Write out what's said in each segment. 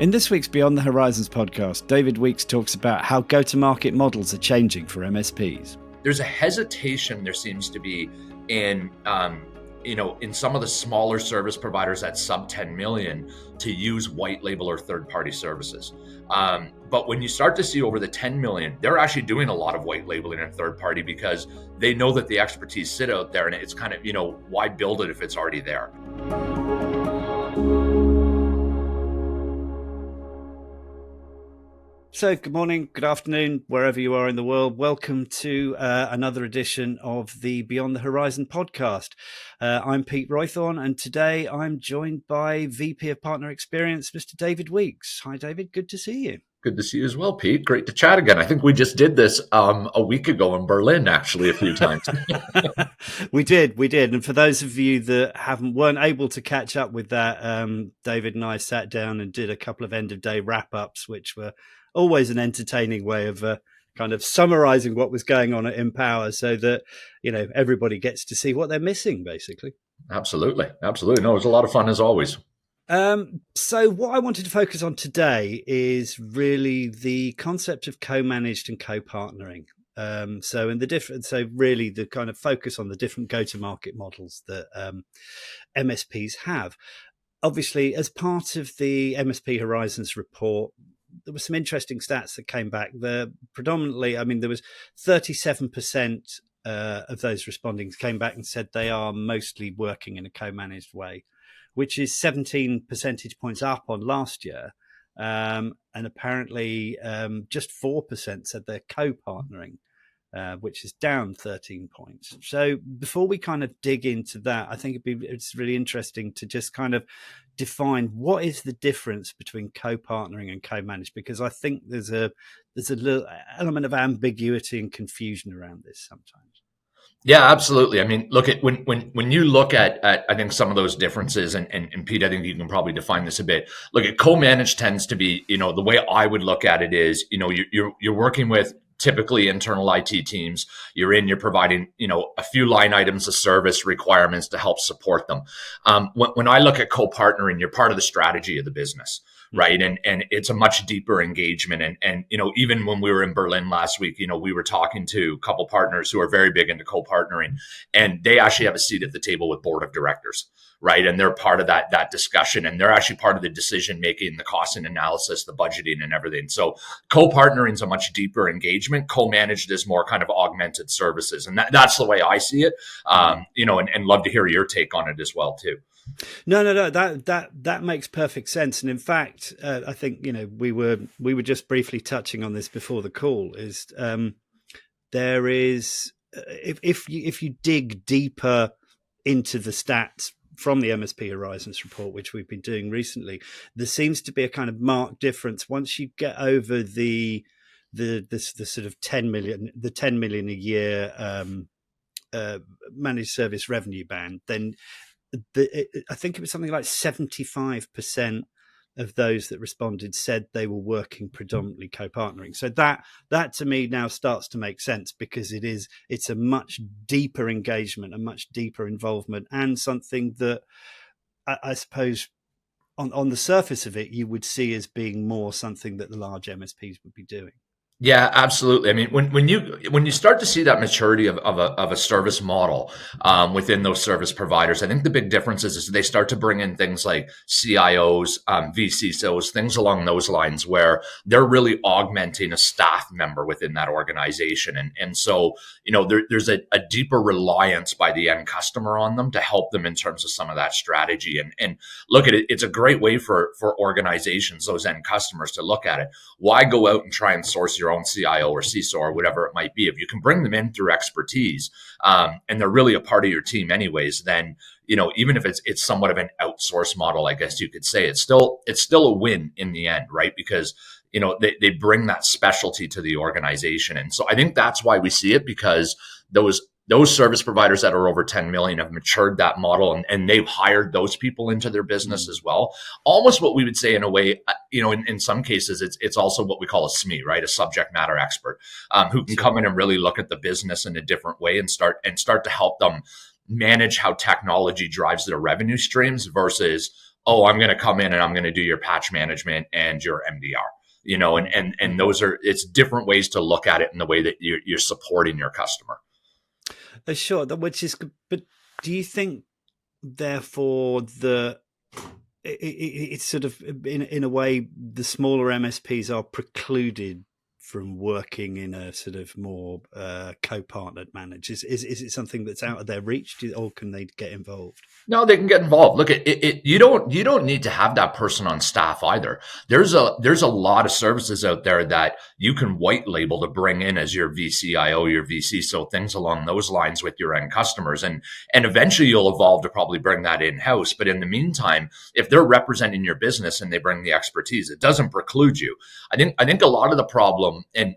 In this week's Beyond the Horizons podcast, David Weeks talks about how go-to-market models are changing for MSPs. There's a hesitation there seems to be in some of the smaller service providers at sub 10 million to use white label or third-party services. But when you start to see over the 10 million, they're actually doing a lot of white labeling and third party because they know that the expertise sit out there, and it's kind of, why build it if it's already there? So good morning, good afternoon, wherever you are in the world. Welcome to another edition of the Beyond the Horizon podcast. I'm Pete Roythorne, and today I'm joined by VP of Partner Experience, Mr. David Weeks. Hi, David. Good to see you. Good to see you as well, Pete. Great to chat again. I think we just did this a week ago in Berlin, actually, a few times. We did. And for those of you that weren't able to catch up with that, David and I sat down and did a couple of end-of-day wrap-ups, which were always an entertaining way of kind of summarizing what was going on at Empower so that, everybody gets to see what they're missing, basically. Absolutely. No, it was a lot of fun as always. So what I wanted to focus on today is really the concept of co-managed and co-partnering. So really the kind of focus on the different go-to-market models that MSPs have. Obviously, as part of the MSP Horizons report, there were some interesting stats that came back. There was 37% of those responding came back and said they are mostly working in a co-managed way, which is 17 percentage points up on last year. And apparently just 4% said they're co-partnering, which is down 13 points. So before we kind of dig into that, I think it's really interesting to just kind of define what is the difference between co-partnering and co-managed, because I think there's a little element of ambiguity and confusion around this sometimes. Yeah, absolutely. I mean, look at when you look at I think some of those differences, and Pete, I think you can probably define this a bit. Look at co-managed tends to be, the way I would look at it is, you're working with typically internal IT teams. You're providing, a few line items of service requirements to help support them. When I look at co-partnering, you're part of the strategy of the business, right? And it's a much deeper engagement. And even when we were in Berlin last week, we were talking to a couple partners who are very big into co-partnering, and they actually have a seat at the table with board of directors, right? And they're part of that discussion, and they're actually part of the decision making, the cost and analysis, the budgeting and everything. So co-partnering is a much deeper engagement. Co-managed is more kind of augmented services. And that's the way I see it, and love to hear your take on it as well too. No, that makes perfect sense. And in fact, I think, we were just briefly touching on this before the call is there is, if you dig deeper into the stats from the MSP Horizons report, which we've been doing recently, there seems to be a kind of marked difference once you get over the sort of 10 million a year managed service revenue band. Then I think it was something like 75% of those that responded said they were working predominantly co-partnering. So that to me now starts to make sense, because it's a much deeper engagement, a much deeper involvement, and something that I suppose on the surface of it you would see as being more something that the large MSPs would be doing. Yeah, absolutely. I mean, when you start to see that maturity of a service model within those service providers, I think the big difference is they start to bring in things like CIOs, VCSOs, things along those lines, where they're really augmenting a staff member within that organization, and so there's a deeper reliance by the end customer on them to help them in terms of some of that strategy. And look at it, it's a great way for organizations, those end customers, to look at it. Why go out and try and source your own CIO or CISO or whatever it might be? If you can bring them in through expertise, and they're really a part of your team anyways, then even if it's somewhat of an outsource model, I guess you could say, it's still a win in the end, right? Because they bring that specialty to the organization. And so I think that's why we see it, because those service providers that are over 10 million have matured that model, and they've hired those people into their business as well. Almost what we would say in a way, in some cases, it's also what we call a SME, right? A subject matter expert, who can come in and really look at the business in a different way and start to help them manage how technology drives their revenue streams versus oh, I'm going to come in and I'm going to do your patch management and your MDR. And those are, it's different ways to look at it in the way that you're supporting your customer. Sure, which is, but do you think, therefore, it's sort of in a way the smaller MSPs are precluded from working in a sort of more co-partnered manner? Is it something that's out of their reach, or can they get involved? No, they can get involved. Look, you don't need to have that person on staff either. There's a lot of services out there that you can white label to bring in as your VCIO, your VC, so things along those lines with your end customers, and eventually you'll evolve to probably bring that in house. But in the meantime, if they're representing your business and they bring the expertise, it doesn't preclude you. I think a lot of the problem, and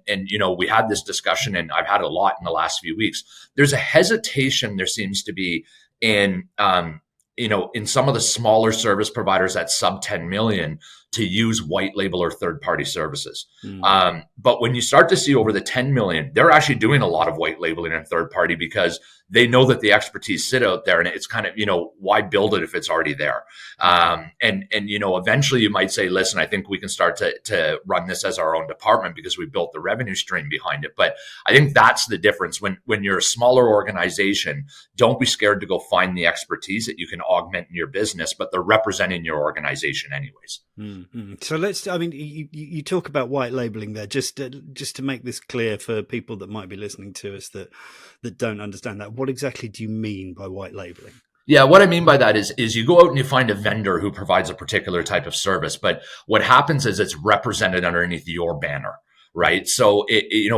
we had this discussion, and I've had a lot in the last few weeks. There's a hesitation there seems to be in some of the smaller service providers at sub 10 million to use white label or third party services. But when you start to see over the 10 million, they're actually doing a lot of white labeling and third party because they know that the expertise sit out there, and it's kind of, why build it if it's already there? Eventually you might say, listen, I think we can start to run this as our own department because we built the revenue stream behind it. But I think that's the difference. When you're a smaller organization, don't be scared to go find the expertise that you can augment in your business, but they're representing your organization anyways. Mm-hmm. So you talk about white labeling there, just to make this clear for people that might be listening to us that don't understand that. What exactly do you mean by white labeling? Yeah, what I mean by that is you go out and you find a vendor who provides a particular type of service, but what happens is it's represented underneath your banner. Right. So,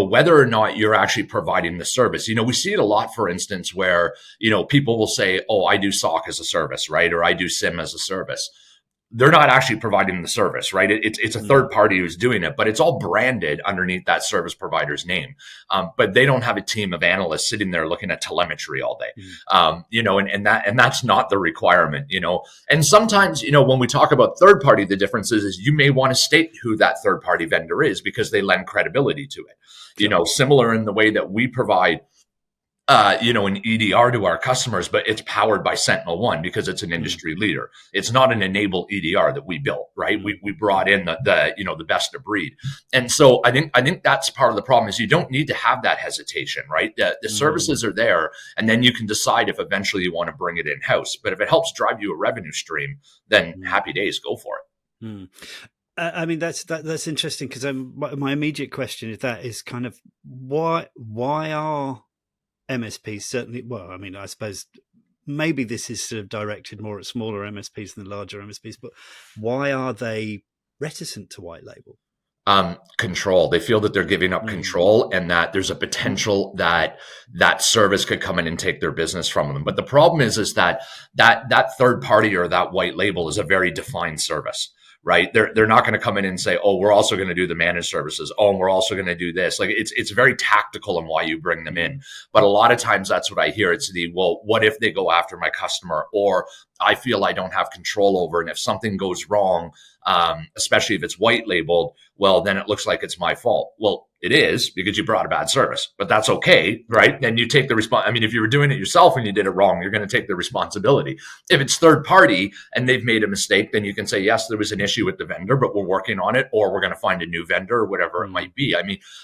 whether or not you're actually providing the service, we see it a lot, for instance, where, people will say, oh, I do SOC as a service, right? Or I do SIM as a service. They're not actually providing the service, right? It's a third party who's doing it, but it's all branded underneath that service provider's name. But they don't have a team of analysts sitting there looking at telemetry all day. And that's not the requirement, And sometimes, when we talk about third party, the difference is you may want to state who that third party vendor is because they lend credibility to it. Similar in the way that we provide an EDR to our customers, but it's powered by SentinelOne because it's an industry leader. It's not an enable EDR that we built, right? We brought in the best of breed. And so I think that's part of the problem is you don't need to have that hesitation, right? The services are there, and then you can decide if eventually you want to bring it in house. But if it helps drive you a revenue stream, then happy days, go for it. That's interesting because my immediate question is kind of why are MSPs certainly, I suppose maybe this is sort of directed more at smaller MSPs than larger MSPs, but why are they reticent to white label? Control. They feel that they're giving up control and that there's a potential that service could come in and take their business from them. But the problem is that third party or that white label is a very defined service. Right. They're not going to come in and say, oh, we're also going to do the managed services. Oh, and we're also going to do this. Like it's very tactical in why you bring them in. But a lot of times that's what I hear. It's what if they go after my customer, or I feel I don't have control over. And if something goes wrong, especially if it's white labeled, well, then it looks like it's my fault. Well, it is because you brought a bad service, but that's okay, right? Then you take the if you were doing it yourself and you did it wrong, you're going to take the responsibility. If it's third party and they've made a mistake, then you can say, yes, there was an issue with the vendor, but we're working on it, or we're going to find a new vendor or whatever it might be.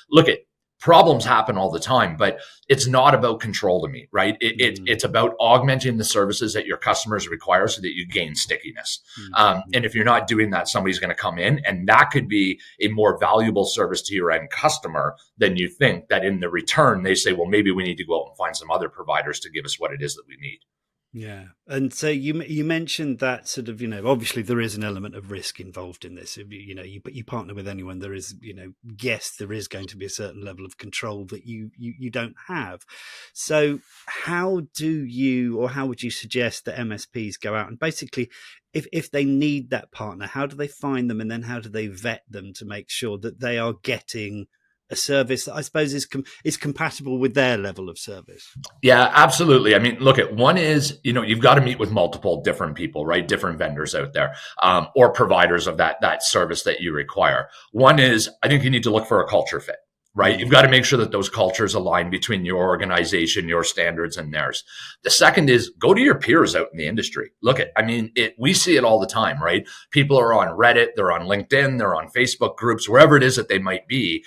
Look at problems happen all the time, but it's not about control to me, right? It's about augmenting the services that your customers require so that you gain stickiness. And if you're not doing that, somebody's going to come in, and that could be a more valuable service to your end customer than you think, that in the return, they say, well, maybe we need to go out and find some other providers to give us what it is that we need. Yeah. And so you mentioned that sort of, obviously there is an element of risk involved in this. If you partner with anyone, there is, yes, there is going to be a certain level of control that you don't have. So how would you suggest that MSPs go out and basically, if they need that partner, how do they find them, and then how do they vet them to make sure that they are getting a service that I suppose is compatible with their level of service? Yeah, absolutely. Look at one is, you've got to meet with multiple different people, right? Different vendors out there, or providers of that service that you require. One is, I think you need to look for a culture fit. right? You've got to make sure that those cultures align between your organization, your standards, and theirs. The second is go to your peers out in the industry. Look at, I mean, we see it all the time, right? People are on Reddit, they're on LinkedIn, they're on Facebook groups, wherever it is that they might be,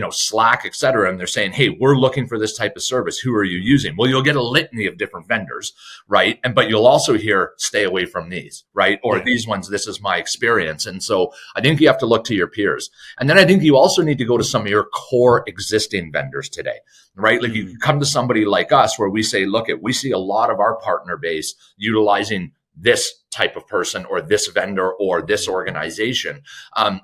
Slack, et cetera. And they're saying, hey, we're looking for this type of service. Who are you using? Well, you'll get a litany of different vendors, right? But you'll also hear, stay away from these, right? Or these ones, this is my experience. And so I think you have to look to your peers. And then I think you also need to go to some of your core existing vendors today, right? Like you come to somebody like us where we say, look, we see a lot of our partner base utilizing this type of person or this vendor or this organization,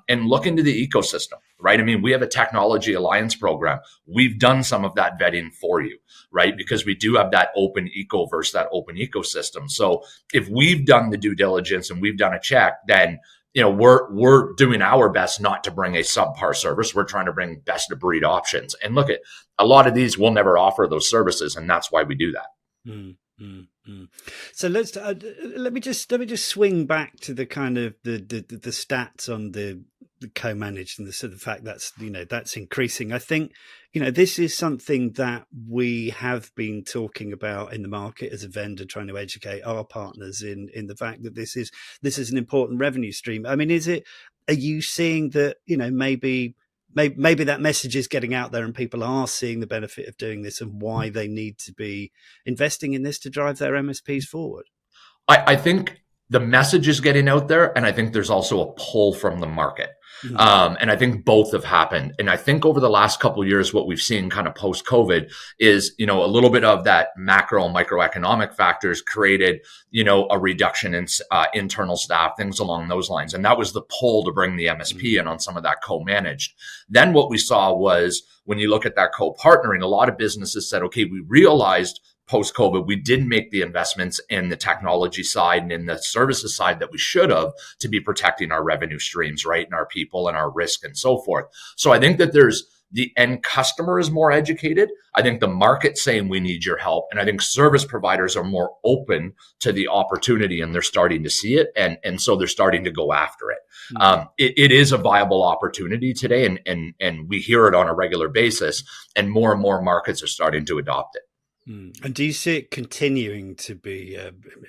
and look into the ecosystem, right? I mean, we have a technology alliance program. We've done some of that vetting for you, right? Because we do have that open eco versus that open ecosystem. So if we've done the due diligence and we've done a check, then we're doing our best not to bring a subpar service. We're trying to bring best of breed options. And look at a lot of these will never offer those services, and that's why we do that. Mm, mm, mm. So let me just swing back to the kind of the stats on the co-managed and the sort of fact that's increasing. I think this is something that we have been talking about in the market as a vendor, trying to educate our partners in the fact that this is an important revenue stream. I mean, are you seeing that maybe that message is getting out there and people are seeing the benefit of doing this and why they need to be investing in this to drive their MSPs forward? I think the message is getting out there, and I think there's also a pull from the market. And I think both have happened. And I think over the last couple of years, what we've seen kind of post-COVID is, a little bit of that macro and microeconomic factors created, a reduction in internal staff, things along those lines. And that was the pull to bring the MSP in on some of that co-managed. Then what we saw was when you look at that co-partnering, a lot of businesses said, okay, we realized post-COVID, we didn't make the investments in the technology side and in the services side that we should have to be protecting our revenue streams, right? And our people and our risk and so forth. So I think that there's the end customer is more educated. I think the market's saying we need your help. And I think service providers are more open to the opportunity and they're starting to see it. And so they're starting to go after it. It is a viable opportunity today. And we hear it on a regular basis, and more markets are starting to adopt it. And do you see it continuing to be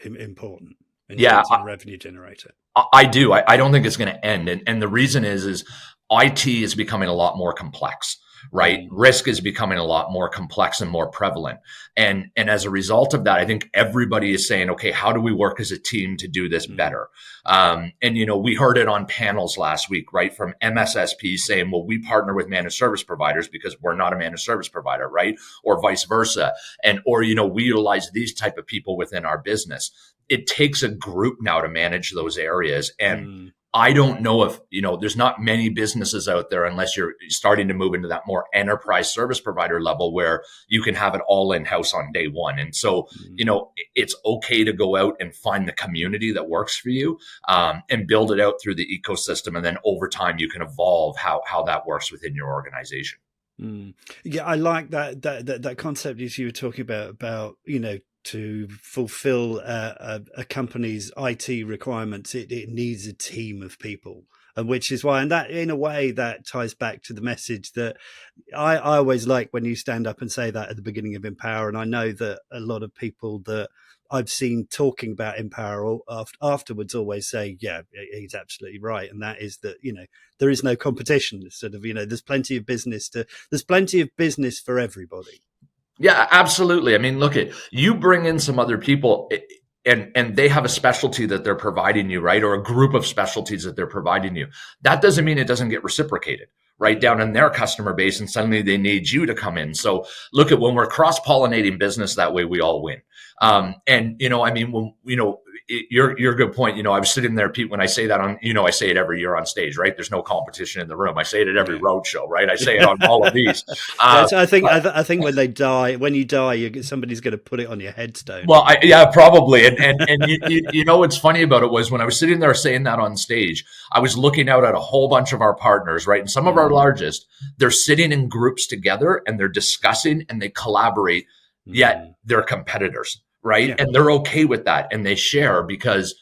important in terms of a revenue generator? I do. I don't think it's going to end. And the reason is IT is becoming a lot more complex, right? Risk is becoming a lot more complex and more prevalent. And as a result of that, I think everybody is saying, okay, how do we work as a team to do this better? We heard it on panels last week, right? From MSSPs saying, well, we partner with managed service providers because we're not a managed service provider, right? Or vice versa. Or we utilize these type of people within our business. It takes a group now to manage those areas. And I don't know if, there's not many businesses out there unless you're starting to move into that more enterprise service provider level where you can have it all in-house on day one. And so, it's okay to go out and find the community that works for you, and build it out through the ecosystem. And then over time, you can evolve how that works within your organization. Yeah, I like that concept as you were talking about, to fulfill a company's IT requirements, it needs a team of people, and which is why, and that in a way that ties back to the message that I always like when you stand up and say that at the beginning of Empower. And I know that a lot of people that I've seen talking about Empower afterwards always say, yeah, he's absolutely right. And that is that, there is no competition. Sort of, there's plenty of business for everybody. Yeah, absolutely. I mean, look, you bring in some other people and they have a specialty that they're providing you, right? Or a group of specialties that they're providing you. That doesn't mean it doesn't get reciprocated right down in their customer base, and suddenly they need you to come in. So look at when we're cross-pollinating business that way, we all win. Your good point. I was sitting there, Pete, when I say that I say it every year on stage, right? There's no competition in the room. I say it at every road show, right? I say it on all of these. So I think when you die, somebody's going to put it on your headstone. Well, probably. And what's funny about it was when I was sitting there saying that on stage, I was looking out at a whole bunch of our partners, right? And some of our largest, they're sitting in groups together and they're discussing and they collaborate, yet they're competitors. Right. Yeah. And they're okay with that. And they share because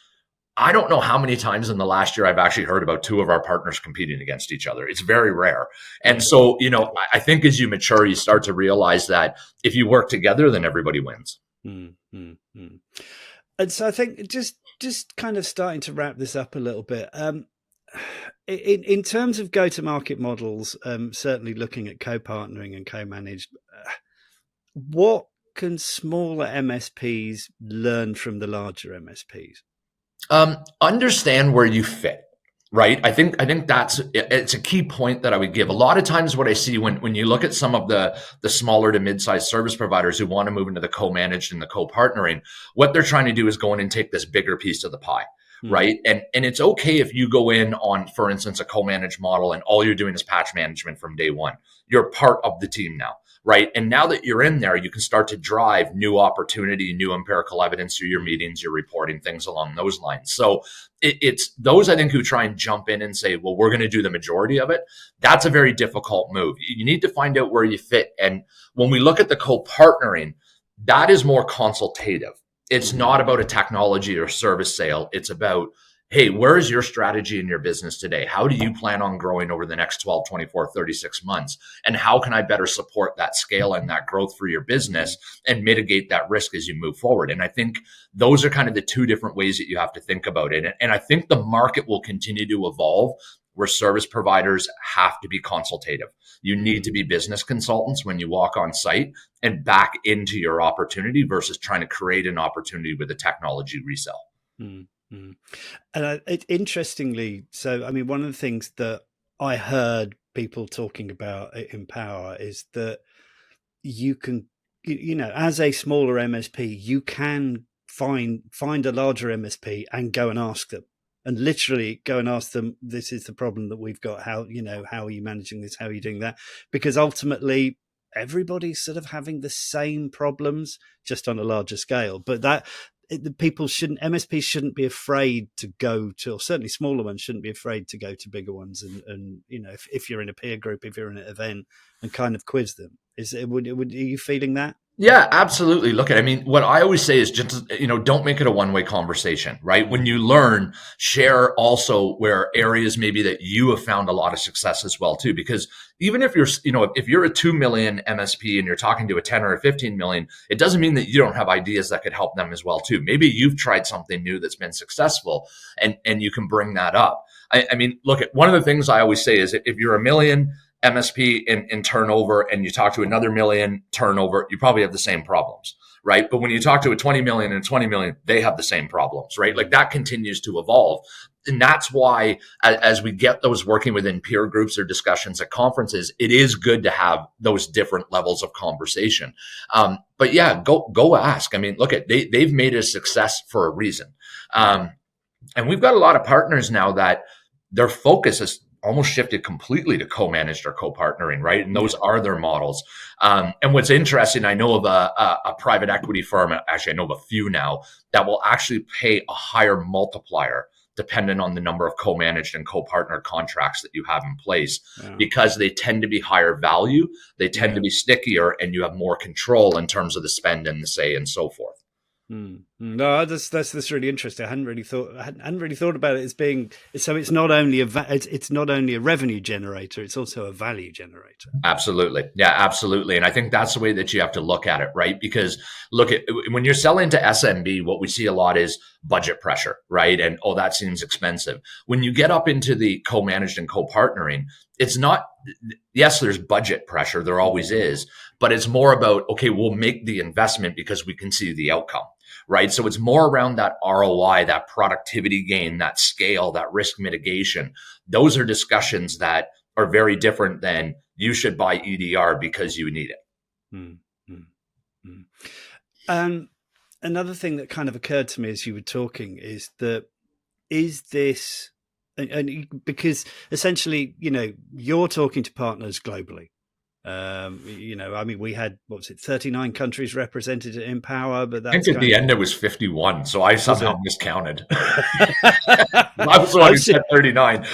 I don't know how many times in the last year I've actually heard about two of our partners competing against each other. It's very rare. And Yeah. so, I think as you mature, you start to realize that if you work together, then everybody wins. Mm, mm, mm. And so I think just kind of starting to wrap this up a little bit. In terms of go-to-market models, certainly looking at co-partnering and co-managed, what can smaller MSPs learn from the larger MSPs? Understand where you fit. Right. I think it's a key point that I would give. A lot of times what I see when you look at some of the smaller to mid-sized service providers who want to move into the co-managed and the co-partnering, what they're trying to do is go in and take this bigger piece of the pie. Right. And it's okay if you go in on, for instance, a co-managed model and all you're doing is patch management from day one. You're part of the team now. Right. And now that you're in there, you can start to drive new opportunity, new empirical evidence through your meetings, your reporting, things along those lines. So it's those, I think, who try and jump in and say, well, we're going to do the majority of it. That's a very difficult move. You need to find out where you fit. And when we look at the co-partnering, that is more consultative. It's not about a technology or service sale. It's about, hey, where is your strategy in your business today? How do you plan on growing over the next 12, 24, 36 months? And how can I better support that scale and that growth for your business and mitigate that risk as you move forward? And I think those are kind of the two different ways that you have to think about it. And I think the market will continue to evolve where service providers have to be consultative. You need to be business consultants when you walk on site and back into your opportunity versus trying to create an opportunity with a technology resale. Mm-hmm. And interestingly, so I mean, one of the things that I heard people talking about at Empower is that you can, as a smaller MSP, you can find a larger MSP and go and ask them, and literally go and ask them, this is the problem that we've got. How are you managing this? How are you doing that? Because ultimately everybody's sort of having the same problems, just on a larger scale. But MSPs shouldn't be afraid to go to, or certainly smaller ones shouldn't be afraid to go to bigger ones. And if you're in a peer group, if you're in an event, and kind of quiz them. Are you feeling that? Yeah, absolutely. Look, what I always say is just, don't make it a one-way conversation, right? When you learn, share also where areas maybe that you have found a lot of success as well too. Because even if you're a 2 million MSP and you're talking to a 10 or a 15 million, it doesn't mean that you don't have ideas that could help them as well too. Maybe you've tried something new that's been successful and you can bring that up. Look, one of the things I always say is if you're a million MSP in turnover and you talk to another million turnover, you probably have the same problems, right? But when you talk to a 20 million and 20 million, they have the same problems, right? Like that continues to evolve. And that's why as we get those working within peer groups or discussions at conferences, it is good to have those different levels of conversation. But yeah, go ask. Look, they've made it a success for a reason. And we've got a lot of partners now that their focus is almost shifted completely to co-managed or co-partnering, right? And those are their models. And what's interesting, I know of a private equity firm, actually I know of a few now, that will actually pay a higher multiplier dependent on the number of co-managed and co-partner contracts that you have in place, because they tend to be higher value, they tend to be stickier, and you have more control in terms of the spend and the say and so forth. No, that's really interesting. I hadn't really thought about it as being so. It's not only a revenue generator; it's also a value generator. Absolutely, yeah, absolutely. And I think that's the way that you have to look at it, right? Because look at when you're selling to SMB, what we see a lot is budget pressure, right? And that seems expensive. When you get up into the co-managed and co-partnering, it's not. Yes, there's budget pressure. There always is, but it's more about, okay, we'll make the investment because we can see the outcome. Right. So it's more around that ROI, that productivity gain, that scale, that risk mitigation. Those are discussions that are very different than you should buy EDR because you need it. Another thing that kind of occurred to me as you were talking is this, and because essentially, you're talking to partners globally. We had 39 countries represented at Empower, but that's I think at the end it was 51, so I somehow miscounted. I was the one who said 39.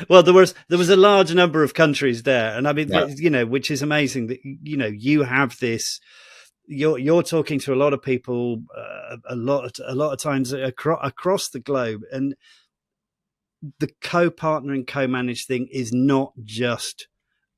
Well, there was a large number of countries there, and which is amazing that you have this. You're talking to a lot of people a lot of times across the globe, and the co-partner and co-managed thing is not just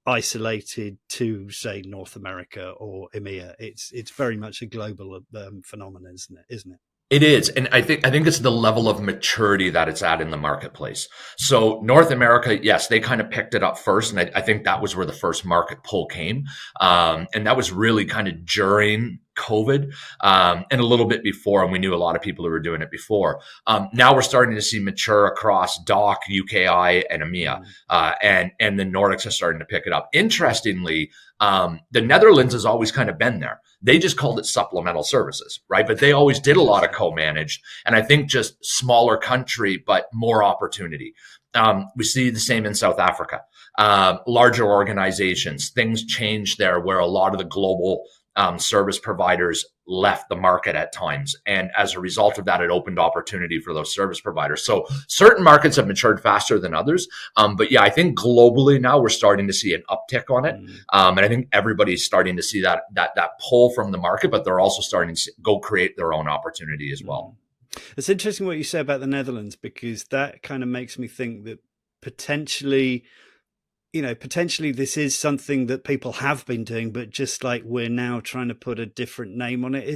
isolated to, say, North America or EMEA. It's very much a global phenomenon, isn't it? It is, and I think it's the level of maturity that it's at in the marketplace. So North America, yes, they kind of picked it up first, and I think that was where the first market pull came, and that was really kind of during COVID, and a little bit before, and we knew a lot of people who were doing it before. Now we're starting to see mature across DACH, UKI, and EMEA, and the Nordics are starting to pick it up. Interestingly, the Netherlands has always kind of been there. They just called it supplemental services, right? But they always did a lot of co-managed, and I think just smaller country, but more opportunity. We see the same in South Africa. Larger organizations, things changed there where a lot of the global service providers left the market at times. And as a result of that, it opened opportunity for those service providers. So certain markets have matured faster than others. But yeah, I think globally now we're starting to see an uptick on it. And I think everybody's starting to see that pull from the market, but they're also starting to go create their own opportunity as well. It's interesting what you say about the Netherlands, because that kind of makes me think that potentially this is something that people have been doing, but just like we're now trying to put a different name on it.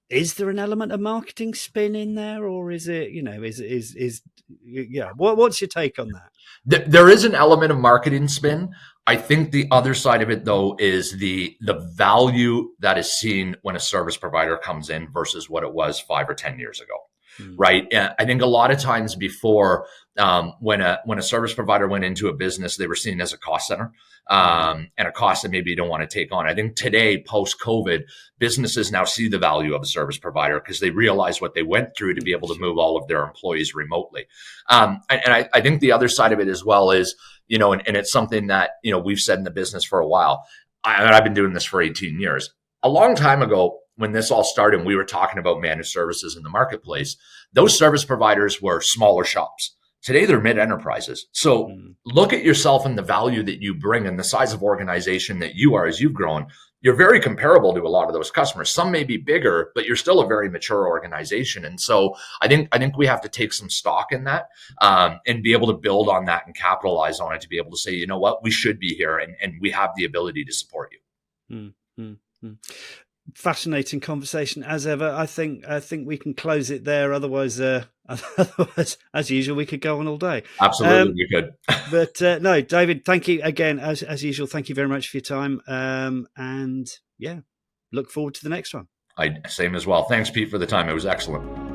Is there an element of marketing spin in there, or is it, what's your take on that? There is an element of marketing spin. I think the other side of it, though, is the value that is seen when a service provider comes in versus what it was 5 or 10 years ago. Right. And I think a lot of times before, when a service provider went into a business, they were seen as a cost center, and a cost that maybe you don't want to take on. I think today, post COVID, businesses now see the value of a service provider because they realize what they went through to be able to move all of their employees remotely. And I think the other side of it as well is, and it's something that, we've said in the business for a while. I've been doing this for 18 years. A long time ago, when this all started, we were talking about managed services in the marketplace. Those service providers were smaller shops. Today, they're mid-enterprises. So look at yourself and the value that you bring and the size of organization that you are as you've grown. You're very comparable to a lot of those customers. Some may be bigger, but you're still a very mature organization. And so I think we have to take some stock in that, and be able to build on that and capitalize on it to be able to say, you know what, we should be here and we have the ability to support you. Fascinating conversation as ever. I think we can close it there. Otherwise, as usual, we could go on all day. Absolutely, we could. But no, David, thank you again as usual. Thank you very much for your time. And yeah, look forward to the next one. Same as well. Thanks, Pete, for the time. It was excellent.